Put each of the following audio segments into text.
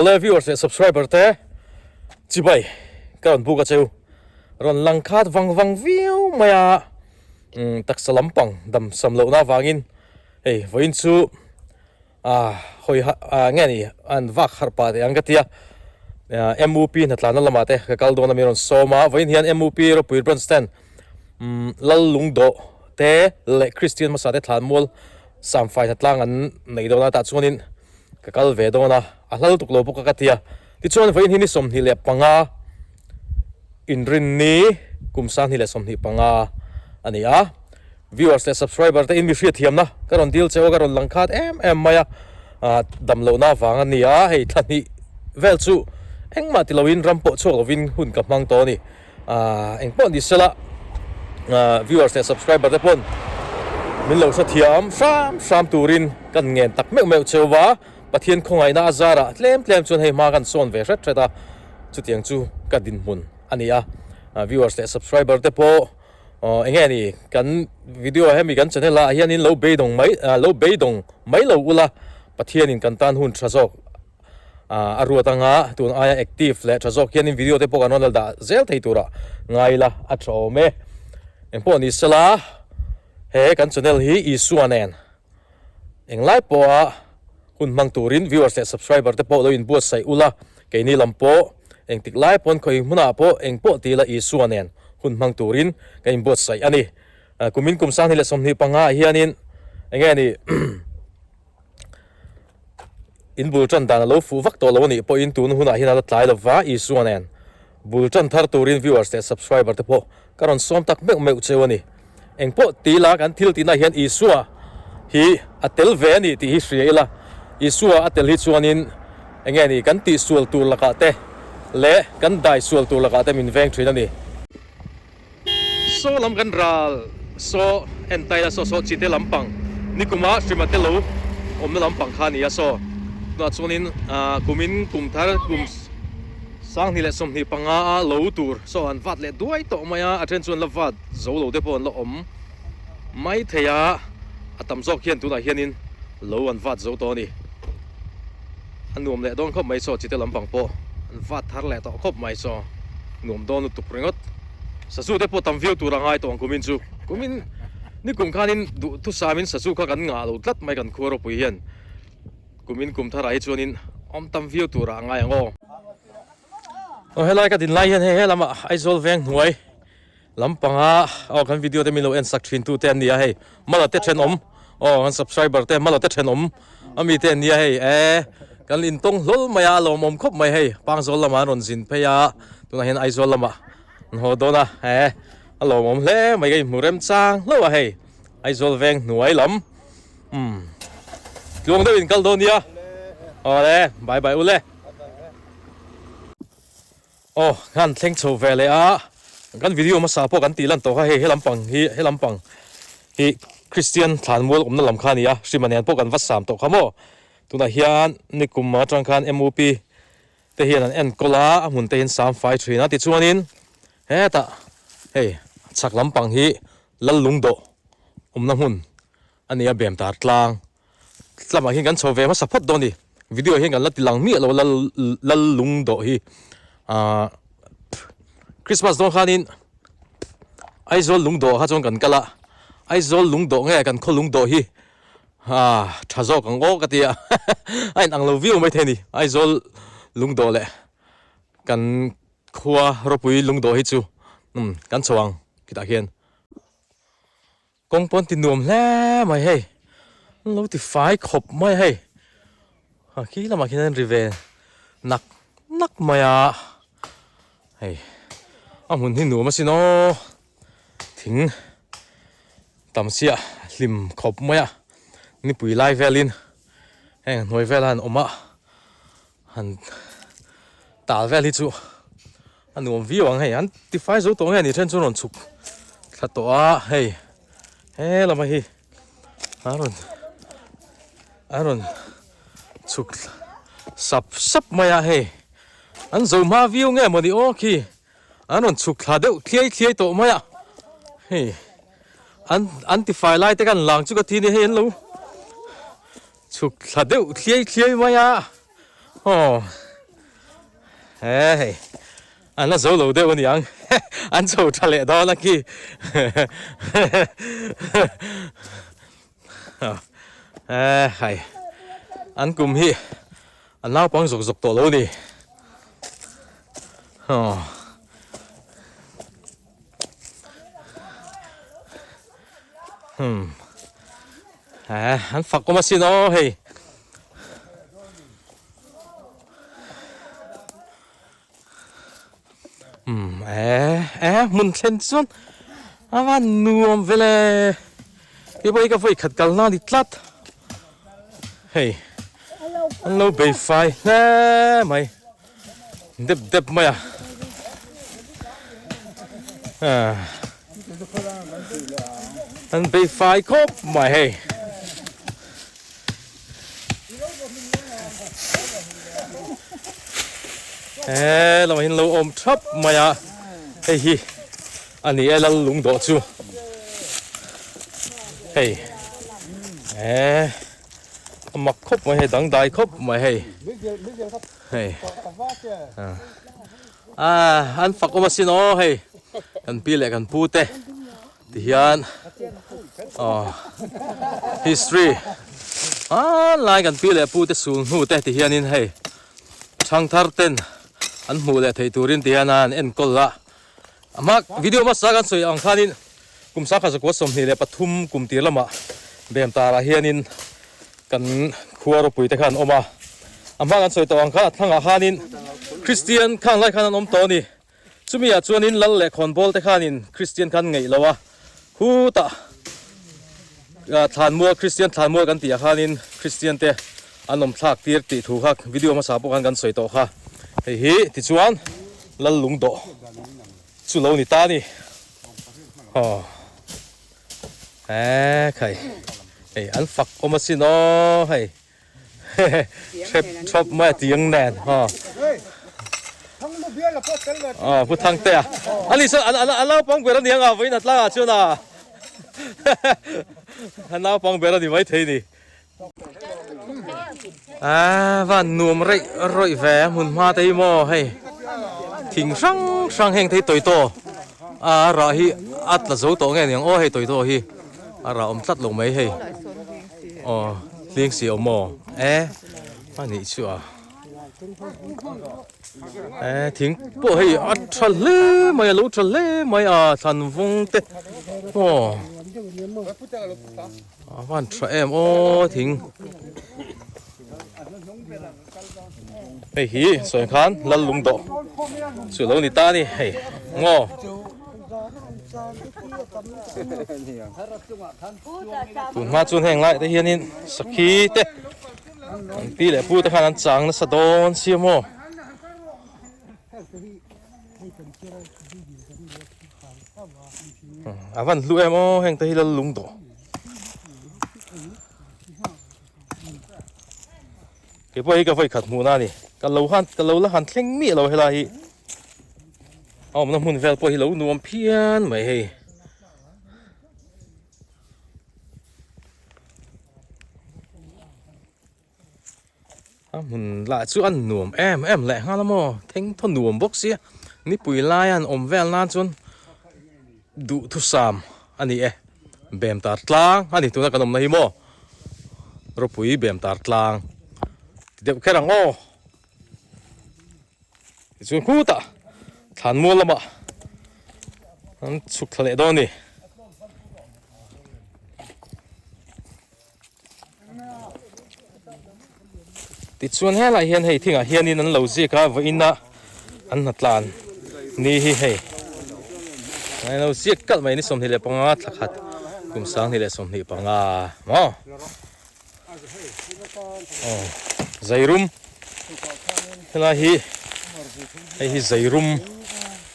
all viewers and subscriber te chibai karon buka cheu ron langkhat wang view maya taksalampang dam samlo na wangin hey voin chu hoi nge ni an vak harpa de angatia MUP na tlana lamate ka kaldo na meron soma voin hian MUP ro puirban stand Lallungdawh te le Christian masate thlanmol samfai na tlang an nei do na ta chuanin ka kal ve do na ahlal tuklo pu ka tia ti chuan voin hini som hi le panga inrin ni kumsan hi le som hi panga ania viewers le subscriber te in mi hriat hiam na karon deal cheu karon langkhat maya damlo na wang ania hei thani vel chu engma ti loin rampo chu lovin hun ka mang to ni engpo ni sela viewers le subscriber te pon min lo sa thiam sam turin kan ngen tak meu cheuwa pathian khongai na azara tlem chun hei ma kan son ve ret reta chu tiang chu ka din mun ania viewers le subscriber te po engeni kan video hemi kan channel la hian in lo beidong mai lo ula pathian in kan tan hun thrazok aruatanga tun aya active le thrazok hian in video te po kan onal da zel thei tura ngaila a thome engpo ni sala he kan channel hi isuanen englai po hun mang turin viewers le subscriber te po lo in buat sai ula keini lampo eng tiklai pon khoi muna po eng po tila isuanen hun mang turin kein buat sai ani kumin kumsan hi le somni panga hianin engeni in bulchan dan lo fu vak to lo ni po in tun huna hina la tlai lova isuanen bulchan thar turin viewers le subscriber te po karon som tak meu chewani eng po tila kan thil tina hian isua hi atel ve ni ti hi hriela isua atel hi chuanin engeni kan ti sual tur laka te le kan dai sual tur laka te min veng thina ni so lam kan ral so entai la so chite lampang nikuma srimate lo omna lampang khani ya so na chuanin kumin kumthar kum sang ni le som ni panga lo tur so an vat le duai to maya attention la vat zo lo te pon lo om mai theya atam zok hian tu na hianin lo an vat zo to ni anuam le don khop mai so chite lampang po an vat thar le to khop mai so nuam don tu pringot sa su te po tam view tu rangai to kumin chu kumin ni kum khanin tu samin sa su kha kan nga lo tlat mai kan khoro pui hian kumin kum thara hi chuanin om tam view tu rangai ngo helai ka din lai hian he lama aizol veng hnuai lampanga kan video te milo en sak thin tu ten nia hei mala te then om an subscriber te mala te then om ami te nia hei kan in tong lol maya lo mom khop mai hei pangzol lama ron jin pheya tuna hen aizol lama ho dona alo mom le mai gai murem chang lo hei aizol veng hnuai lam luang de in kal donia le bye ule ngan thleng chho vele kan video ma sa po kan ti lan to kha he lampang hi Christian thlanmol omna lam kha nia srimanen po kan vasam to khamo tuna hian nikum ma tang khan MUP te hian an en kola amun te hin sam fai thina ti chuanin ta chak lampang hi Lallungdawh omna hun ania bem tar tlang tlama hi kan chho ve ma sapot do ni video hi kan latilang mi lo Lallungdawh hi Christmas don khanin aizol lungdawh ha chong kan kala aizol lungdawh nge kan kholungdawh hi thazo kan go katia ain anglo view mai theni aizol lungdawh le kan khua ropui lungdawh hi chu kan chawang kita hian kongpon ti nuam hle mai hei lo ti fai khop mai hei khi lama khian rive nak maya hei amun hi nuam asino thing tamsia lim khop maya ni pui lai velin noi velan oma han tal vel hi chu anuam viwang hei an ti fai zo to nge ni chen churon chuk thato hei lama hi aron chuk sap maya hei an zo ma view nge moni khi anon chuk thadeu thlei to maya hei anti-fire light te kan lang chu ka thi ni hen lo chuk thadeu thlei maya hey anh là dấu lâu đấy anh yang anh dấu trả lệ đó là kì hay anh cùng hi anh lao băng rục rục tổ lâu đi anh phật có mà xin nó hey mun thlen chuan awan nuam vele cái bây cái vậy khát cal na đi tlat hey anh lâu bề phai nè mày đẹp đẹp mày anh bề phai khóc mày hey là mày lâu ôm thấp mày hey hi anh ấy là lúng đỏ chú hey mặc khóc mày hay đắng đại khóc mày hay hey anh phật có xin nó hey anh pi lại anh pu te thì hiện history lại anh pi lại pu te sulhnu te thì hiện in hey thang thar ten anh mua lại thấy turin thì hiện anh call la mak video mà sáng anh soi ang khanin kum sa kha ko som ni le pathum kum tir lama bem ta la hianin kan khuaro pui te khan oma ama kan soi to ang kha thanga khanin Christian khan lai khan om to ni chumia chuanin lal le khon bol te khanin Christian khan ngei lawa hu ta than mua Christian than mua kan tia khanin Christian te anom thak tir ti thu khak video ma sa po kan soi to kha hei hi ti chuan Lallungdawh chú lâu nị ta nị khải anh phật ôm xin nó hay chop mấy tiếng nền phụ thằng tè anh đi sao anh lao bóng bể nó niang à với nát la chưa na anh lao bóng bể nó đi mấy thế nị và nuông rồi về muốn hoa tây mò hay thỉnh sang heng thấy tuổi to rồi hi là dấu tổ nghe tiếng ô hay tuổi to hi rồi ông tắt lồng mấy hay liên sĩ ông mò anh nghĩ chưa thỉnh bộ hay trần lê mày lũ trần lê mày thần vung tết van trẻ em thỉnh hey hi soi khan Lallungdawh chú lâu nị ta nị hey ngô tụi ma chun heng lại te hianin sakhi te pi le pu te khan an chang na sadon siamo avan lu em heng te hi Lallungdawh cái bơi cái vây khát mù na nè cái lâu là han theng mi lâu hay là hi nó muốn về bơi lâu nuông phiền mày hay muốn lại chú ăn nuông em lại ha lắm theng thon nuông bốc xía ní bùi lai ăn về lan chun đủ thu sam anh đi bèm tar tlang anh đi tụi nó cái nôm này mò rồi bùi bèm tar tlang đẹp cái răng chú khu ta thàn mua lắm ạ anh chụp lại đó nè thì chuan hè lại hiền hay thing hiền đi anh lâu gì cả với ina anh hạt lan ni hi hay anh lâu gì cắt mày ni som thì lại bằng á thắc hạt cùng sáng thì lại som thì bằng á mà dây rum là hi dây rum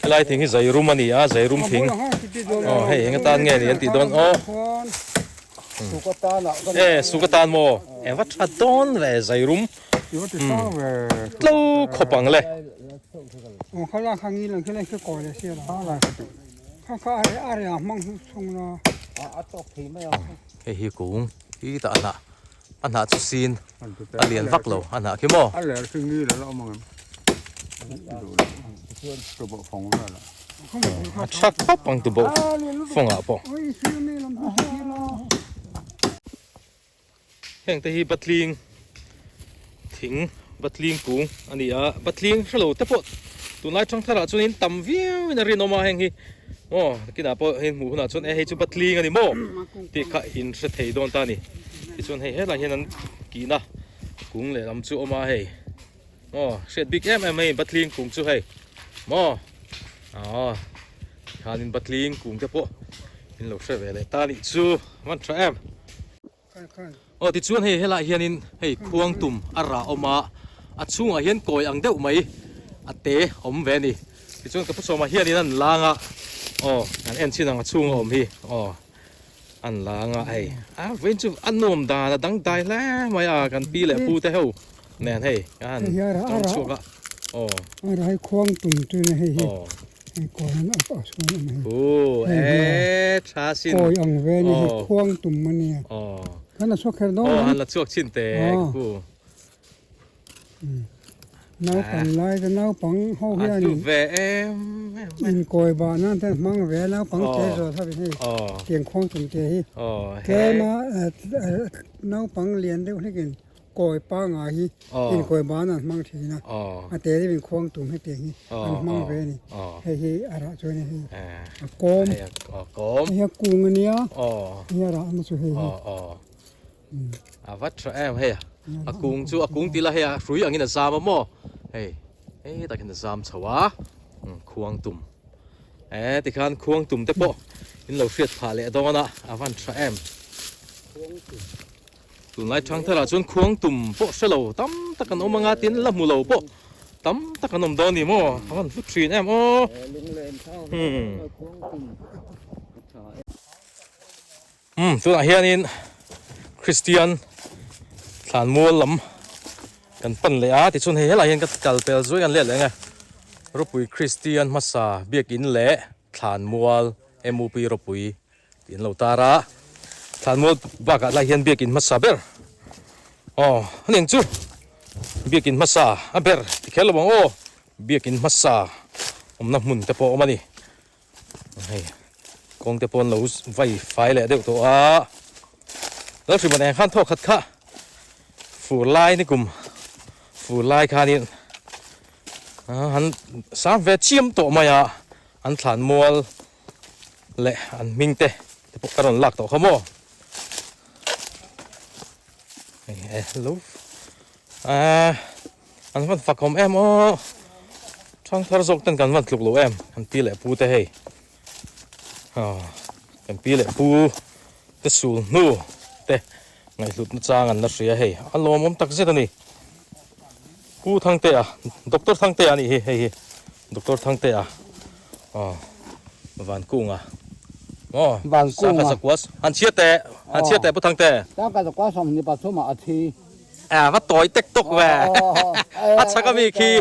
lại thì hi dây rum anh à dây rum thing hay người ta nghe thì anh tí đón sukatan mo vắt ra đón về dây rum lâu khó bằng lệเขาลากข้างนี้เลยเขาเลยเขาก่อเลยเสียแล้วอะไรเขาอะไรมั่งส่งเนาะhi cũng hi ta anh hạ chút xin anh liền vắt lầu anh hạ kiếm mòอะไรซึ่งนี่แล้วเรามอง ตัวบ่ฟองแล้วล่ะ ชักปั๊บปังตัวบ่ฟงอ่ะปอ โอ้ยซื้อนี่ลำพูที่ละ แห่งแต่ฮีบัดลิงถิงบัดลิงกุ้งอันนี้บัดลิงฮัลโหลแต่ปอตัวไหนช่างทาราจนเห็นต่ำวิวนารีนอมาแห่งฮีโอ้กินอ่ะปอเห็นหมูขนาดจนเฮ้ยจุบัดลิงอันนี้โม่ที่ข้าอินเสถียรโดนตานี่ที่จนเฮ้ยอะไรเห็นนั้นกินนะกุ้งเลยลำจู่ออกมาเฮ้ยโอ้เช็ดบิ๊กเอ็มเฮ้ยบัดลิงกุ้งจู่เฮ้ยโม่อ๋อฮานินบัดลิงกุ้งแต่ปอเห็นลูกเสือเวเลยตานี่จู่มันทรม โอ้ที่ชวนให้เฮล่าเฮียนินให้ควงตุ่มอาราออกมาอัดช่วงเฮียนโกยอังเดวไหมอัดเตะอมเวนี่ที่ชวนกับผู้ชมมาเฮียนี่นั่นลางอ่ะโอ้อันเอ็นชินังช่วงอมฮีโอ้อันลางอ่ะไอ้เว้นจูอันนมดาดังได้แล้วไม่กันปีแหละพูดแต่เฮาแน่นให้กันจังชัวกะโอ้อะไรควงตุ่มตัวนี้ให้ก่อนนั้นเอาส่วนนี้โอ้ชาซินโกยอังเวนี่ให้ควงตุ่มมันเนี่ยอ๋อขณะสักแค่นั้นอันละช่วงชินเตะกูน้าปังไล่ก็น้าปังเฮาเฮียนี่อินโกยบ้านนั่นแต่มังเวน้าปังเจอถ้าไปให้เตียงควงตุ่มเจฮีแกมาน้าปังเรียนได้ให้กินโกยป้างาฮีอินโกยบ้านนั่นมังทีนะอาเตที่เป็นควงตุ่มให้เตียงฮีอันมังเวนี่ให้ฮีอะไรช่วยนี่ฮีโกมเฮียกุ้งอันเนี้ยเฮียอะไรมาช่วยฮีวัดเอ็มเฮียกุ้งจู่กุ้งตีละเฮียรู้อย่างนี้นะซามอ่ะเฮ้ยแต่กันนะซามชัวควงตุ่มที่ขันควงตุ่มแต่ปะอินเราเฟียดผ่าเลยตรงนั้นวัดเอ็มตุ่มไล่ช่างเท่าไรจนควงตุ่มปะเสลาตั้มตะกันอมงาตินละมูลปะตั้มตะกันอมดอนี่มั้งวันฟุตทรีนโอ้ตัวไหนเฮียนี่คริสเตียนฐานมัวลำกันปั่นเลยที่ชนเฮล่าเห็นกันกัลเปลช่วยกันเล่นเลยไงรบปุยคริสเตียนมาซาเบียกินเละฐานมัวMUPรบปุยกินเหล่าตาระฐานมัวบ้ากันลายเห็นเบียกินมาซาเบอร์นี่จู่เบียกินมาซาเบอร์ที่เขาบอกเบียกินมาซานักมุนแต่พอมานี่กองแต่พอเราไฟไฟเลยเดี๋ยวตัวแล้วสิมันเองขั้นโทษขัดข้าฟูไล่นี่กลุ่มฟูไล่ข้านี่อันสามเวทีมตัวมาอันฐานมัวเละอันมิงเตะที่พวกกระโดดหลักตัวเขาโม่ลูกอันวันฝักของช่างทารกตั้งกันวันลุกลูอันปีเละปูเตะให้กันปีเละปูเตะสูนูเตะไงหลุดจางอันนั้นเสียให้อันลมตักเสียตัวนี้ผู้ทางเตะด็อกเตอร์ทางเตะนี่เฮ้ด็อกเตอร์ทางเตะวันกุ้งวันกุ้งสักวัสอันเชียเตะผู้ทางเตะแล้วก็จะกว่าสมนิปัสสมาอาทิว่าต่อยเต็กตกแหวอัดชักมีขี้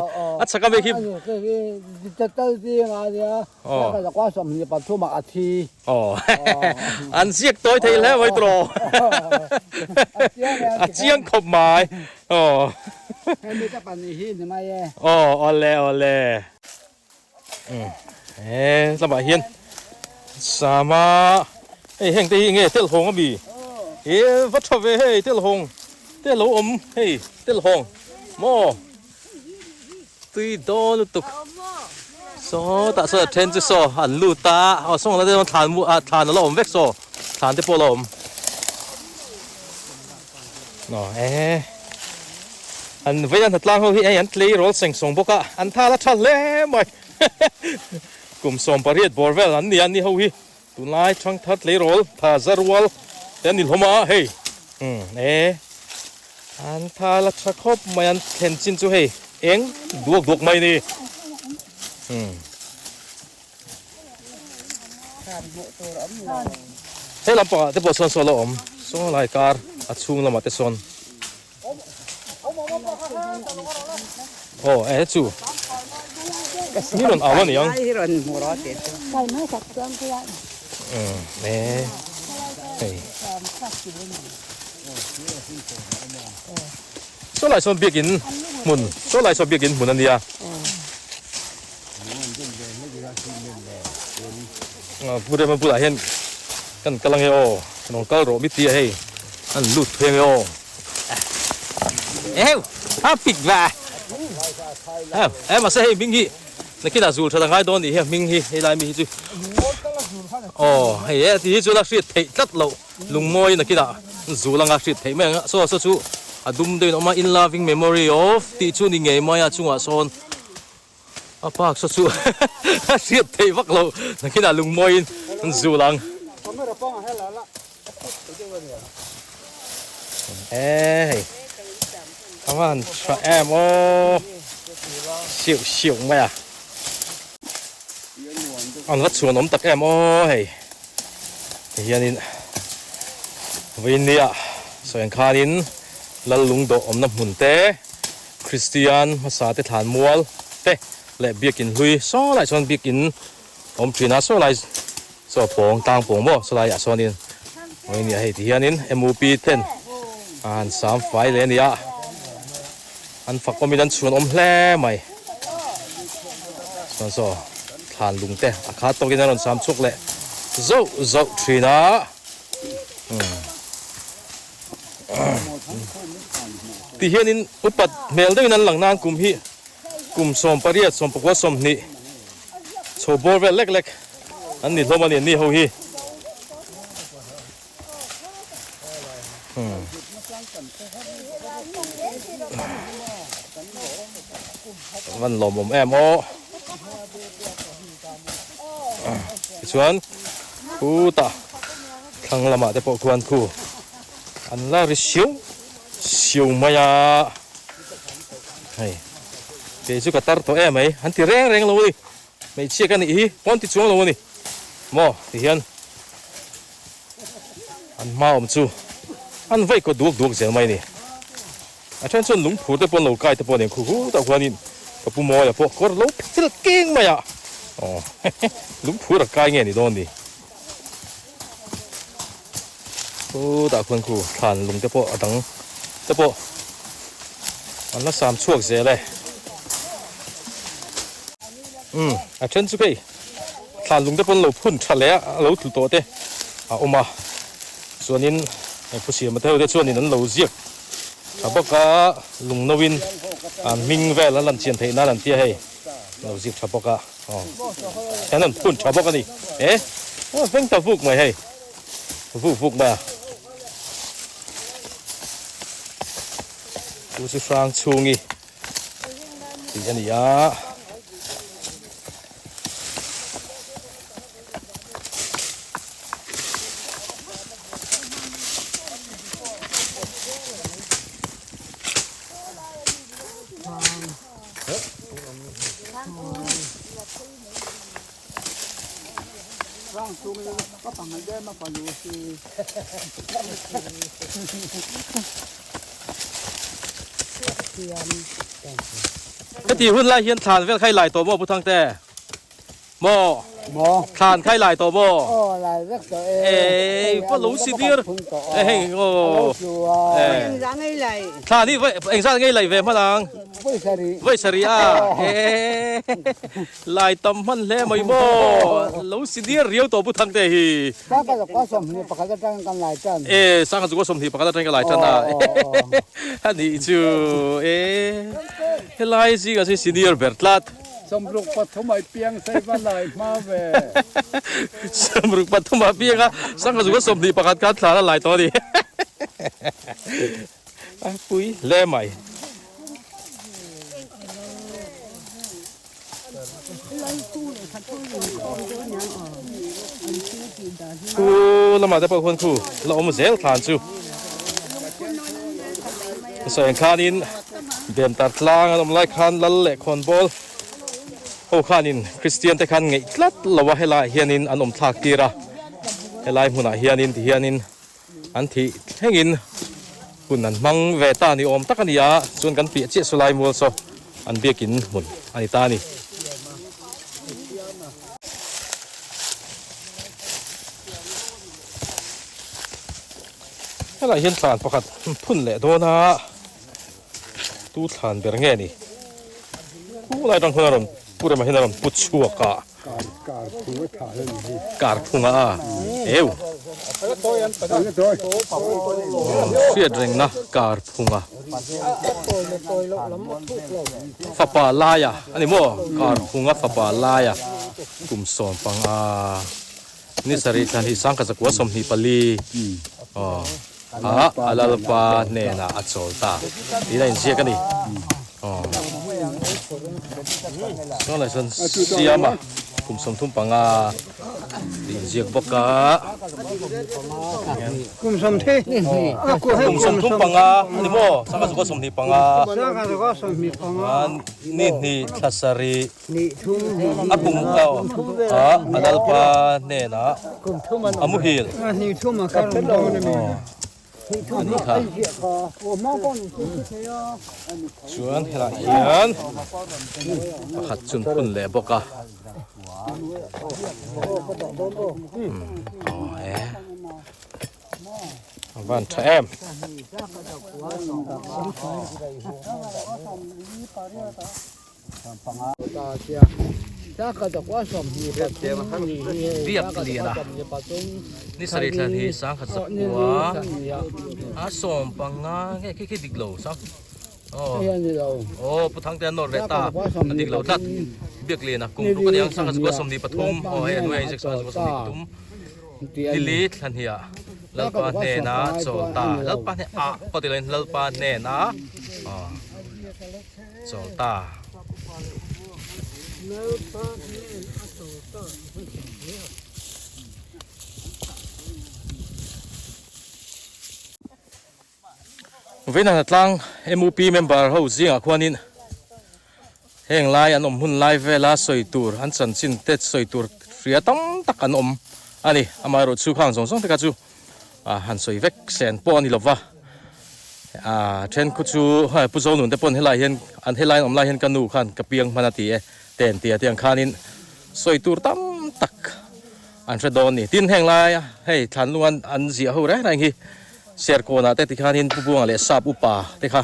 จะเต้าที่มาเดียวแล้วก็จะกว่าสมนิปัสสมาอาทิอันเสียกต่อยทีแล้วไว้ตรอเจียงขบไม้ให้ไม่จะปันหินมาอเล่สบายเฮียนสามาแห่งตีเงี้ยเตลหงก็มีวัดชอบเฮ้เตลหงเตลอมเฮ้เตลหงโม่ตีโดนตุกโซ่ตัดเสื้อเทนจิโซ่หันลูตาส่งแล้วเดี๋ยวฐานมูฐานแล้วอมเวกโซ่ฐานเตปโลอมอันเวียนถัดล่างเขาที่อันทลีโรลเซ็งส่งบุกะอันท่าละชันเล่ไหมกลุ่มส่งปริยัดบอร์เวลอันนี้เขาที่ตุนไล่ช่างทัดลีโรลท่าซาร์วอลเต็นนิลฮมาเฮ้อันท่าละชักคบไม่อันเห็นจินจูเฮ้เองดวกไม่นี่เฮ้ลำปะเดี๋ยวส่วนโซโลอมโซไลการอัดช่วงละมาเตส่วนจูนี่มันเอาวะนี่ยังนี่มันหัวร้อนเด็ดใส่ไม่สักเครื่องก็ได้เฮ้โซไลส่วนเบียกินหมุนโซไลส่วนเบียกินหมุนอันเดีย พูดได้มาพูดอะไรเห็นกันกำลังเอโอน้องก็รอมิตรให้อันลุดเพลงเอโอถ้าปิดว่ามาใส่มิงฮีนักกีฬาจูทางไงโดนนี่เฮ้มิงฮีให้ลายมิงฮีจูเฮ้ที่จูนักศิษย์เทจัดเราลุงมอยนักกีฬาจูนักศิษย์เทแม่งสู้จูดุมเดินออกมา in loving memory of ที่จูนี่ไงมายจูอ่ะโซนปากสู้ศิษย์เทวักเรานักกีฬาลุงมอยจูลังทำมันโอ้เฉียวไหมอ่ะอันวัดสวนนมตักโอ้ยันนี่วินเนี่ยส่วนคารินลัลลุงโดอมน้ำหุ่นเต้คริสเตียนภาษาเตฐานมัวเต้และเบียกินลุยซ้อไหลส่วนเบียกินอมจีน่าซ้อไหลซ้อปองต่างปองบ่ซ้อไหลอ่ะซ้อนี่วินเนี่ยที่ยันนี่ MOP 10อัน3 ไฟเลยเนี่ยอันฝักก็มีดันชวนอมแผลใหม่ส่วนทานลุงเต้อาคาตกินนั่น3 ชุกเลยเจ้าทรีน่าที่เฮียนินอุปัดเมลได้นั้นหลังนานกลุ่มฮีกลุ่มสมปริยัติสมปกวสมนี่โชว์บอลเล็กอันนี้ลงมาเนี่ยนี่เขาฮีวันหลอมแอมโอชวนคู่ตาทางละมาแต่พอควรคู่อันละริชิวมายาเฮ้ยเดี๋ยวก็ตัดตัวไหมอันที่แรงเลยไม่เชื่อกันนี่ป้อนที่ช่วงเลยนี่มอที่เห็นอันมาจูอันไว้ก็ดูเสียไหมนี่อาจารย์ชวนลุงพูดแต่ปนเราใกล้แต่ปนเนี่ยคู่แต่ควรนี่กับผู้มออย่าพวกก็ลุกที่ละเก่งมายาลุงพูดใกล้เงี้ยนี่โดนดิแต่คนคู่ทานลุงแต่ปนตั้งแต่ปนอันละ3 ช่วงเสียเลยอาจารย์สุกี้ทานลุงแต่ปนเราพุ่นทะเลเราถูตัวเต้ออกมาส่วนนี้ผู้เสียมาเท่าเท่ส่วนนี้นั้นเราเรียกถ้าบอกว่าลุงนวินมิงเวลลันเชียนเทน่าลันเทียให้เราเรียกถ้าบอกว่าแค่นั้นพุ่นถ้าบอกกันนี่เพิ่งจะฟุกไหมให้ฟุกมาดูสิฟรังชูงี้ที่อันนี้ก็ปังมันได้มาปลูสิก็ที่หุ่นไล่เฮียนทานเวลไข่หลายตัวบ่ผู้ทางแต่หมอทานไข่หลายตัวบ่หลายเรื่องตัวก็รู้สิเดียร์โอ้ยังไงเลยทานนี่เอ็งซ่าไงไหลเวมาลังไว้สรีลายตำมันเล่ไม่บ่รู้สิเดียร์เรียวตัวผู้ทางแต่ฮีถ้าก็จะก็สมนี่ปกติจะกันหลายจันสร้างก็สมที่ปกติจะกันหลายจันอันนี้จูลายสิก็สิเดียร์เบิร์ตลัดสมรุกปัทมาเปียงใส่บ้านไหลมาเวสมรุกปัทมาเปียงสังกัดสุขสมดีประกาศการทานหลายตัวดิปุ้ยเล่ใหม่กูละมาแต่พอคนกูเราเอามาเซลทานจูส่วนคานินเดินตัดล่างน้ำลายคันลัลเล่คอนบอลโอ้ขานินคริสเตียนแต่ขันไงลัดละว่าให้ลายเฮียนินอันอมทักตีระให้ลายหุ่นเฮียนินที่เฮียนินอันที่แห่งินหุ่นนั้นมังเวตานี่อมตักนี่ยาส่วนกันเปียเจี๊ยสุไลมัวโซอันเบียกินหุ่นอันนี้ตานี่ให้ลายเฮียนทานประคัดพุ่นแหละโดนะตู้ทานเบรเงี้ยนี่ผู้ลายต้องคนนั้นพูดมาให้นรำปุชัวกะ การพุงถ่ายเลยนี่ การพุงเอวเสียดเร่งนะการพุงฝาปลายอันนี้โม่การพุงฝาปลายกุมสอนปังนี่สริทันที่สังกัดกัวสมนิปลีลาลปาเนน่ะอัดโซลตาที่ได้ยินเสียกันดิก็เลยส่วนเสียมากุมสมทุ่มปังดีเสียกบกะกุมสมที่กุมสมทุ่มปังนี่โม่สังกัดกัวสมนิปังสังกัดกัวสมนิปังนี่ทัศรีนี่ทุ่มปุงลาลปาเนน่ะมุฮิลนี่ทุ่มมาการุณตัวนี่นี่ค่ะชวนเฮลังเฮียนขัดจุนปุ่นเล่บกะวันแทมถ้าก็จะว่าสมมีแบบเดียวกันนี่เรียบเรียนนี่สริทันที่สังขัดสักวัวสมปังแค่ดิกโลสักปุถังเตนโนเรต้าดิกโลทัดเบียกเรียนกุ้งก็ยังสังขัดสักวัวสมดีปฐุมเห็นว่าสังขัดสักวัวสมดีปฐุมลิลิททันเฮียลลปาเนน่ะโซตาลลปาเนปฏิเลนลลปาเนน่ะโซตาเวนันตั้ง MUP member เขาเสียงขวานินแห่งไลอันหุ่นไลเวลาสวยตัวอันสันสินเต็ดสวยตัวเสียตั้งตักอันอันนี้อามารถสู้ข้างสองที่กันจูหันสวยเวกเซนปอนี่หรอวะเช่นคุจูผู้สาวหนุ่มแต่ปนเฮลัยเห็นอันเฮลัยไลเห็นกันนูขันกระเปียงมันตีเต็นเตียเตียงขานินสวยตัวตั้งตักอันเฟดอนนี่ตินแห่งไลให้ทันลุงอันเสียหัวไรงี้เสียโคนาแต่ที่ขานินผู้บวงเลยซาบุปาที่ขา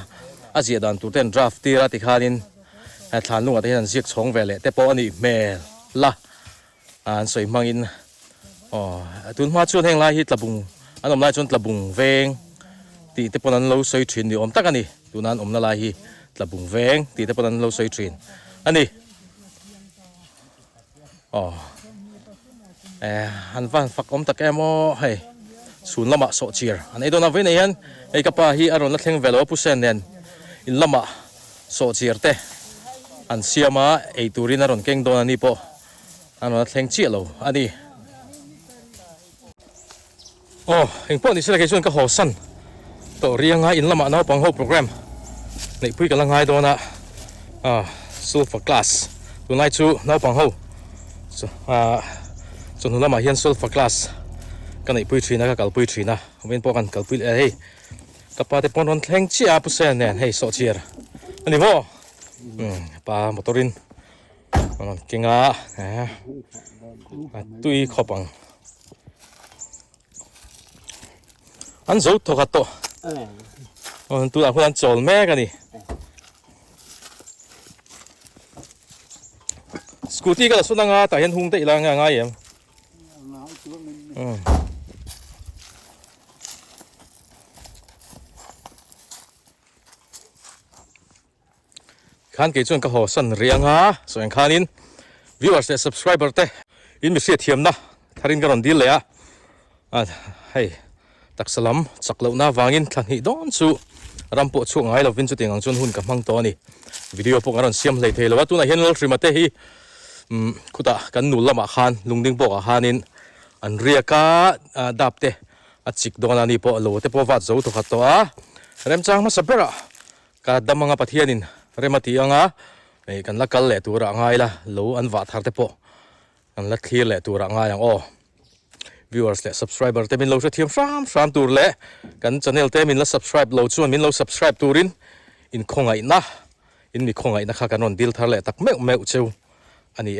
อาเซียดันตัวเต้นดราฟตีระที่ขานินให้ทันลุงอันที่นั่นเสียกสองเวลแต่ปอนี่เมลละอันสวยมังอินตุนมาชวนแห่งไลฮิตละบุงอันอมไลชวนละบุงเวงตีแต่ปนันเราสวยทรินดีอมตักอันนี้ตุนันอมนาไลฮิละบุงเวงตีแต่ปนันเราสวยทรินอันนี้ฮันวันฟักอมตักแอมให้ศูนย์ละมาโซเชียร์อันนี้โดนเอาไว้ในยันไอ้กับป้าฮีอารอนละเทงเวลว่าผู้เซนเนนอินละมาโซเชียร์เตอันเสียมาไอ้ตูรินอารอนเก่งโดนอันนี้ปออันละเทงเชี่ยเราอันนี้เห็นพวกนี้สิละแค่ชวนก็หัวสั้นต่อเรียงไงอินละมาเนาะปังโฮโปรแกรมในพูดกันละไงโดนsulfur class ตัวไหนชูเนาะปังโฮจนหุ่นละมาเฮียน sulfur class กันไอ้ปุ้ยทรีนะก็กัลปุ้ยทรีนะเว้นพวกกันกัลปุ้ยเฮ้ยกับป้าแต่ปนวันแทงเชียผู้เซนเนี่ยเฮ้ยโซเชียร์อันนี้พ่อป้ามอเตอรินเก่งตุยขบังอันสูทกัดโตตัวคนนั้นโจลแม่กันนี่สกูตี้ก็สุดงาแต่เห็นหุ่งเตะละง่ายๆขันกี่จวนก็หัวสั่นเรียงส่วนขันิน viewers และ subscriber เตะอินไม่เสียเทียมนะทารินกันดีเลยให้ตักสลัมจักเหล่าหน้าวางินทันหิดอนสูรำปวดช่วงไงเราวินจุดเตียงจนหุ่นกับมังตัวนี่วิดีโอพวกเราเสียมเลยเทแล้วว่าตัวไหนเห็นเราสิมาเตะฮีคุตะกันหนุนละมาขันลุงดิ้งปอกขันินอันเรียกดับเตะจิกโดนอันนี้ปอโลเตปอวัดจูตุขัดตัวเริ่มจ้างมาสับเปล่ากาดดำมังปะเทียนินเริ่มมาตีอ่ะกันละกันแหละตัวร่างไงล่ะโลอันวัดหาเตปอกันละเคลียร์แหละตัวร่างไงอย่างviewers และ subscriber เต็มมินเราจะเทียมฟรามตัวเละกัน channel เต็มมินละ subscribe เราชวนมินเรา subscribe ตัวรินอินคงไงนะอินมีคงไงนะคะกันนอนดิลทาร์เละตักแมวเชียวอันนี้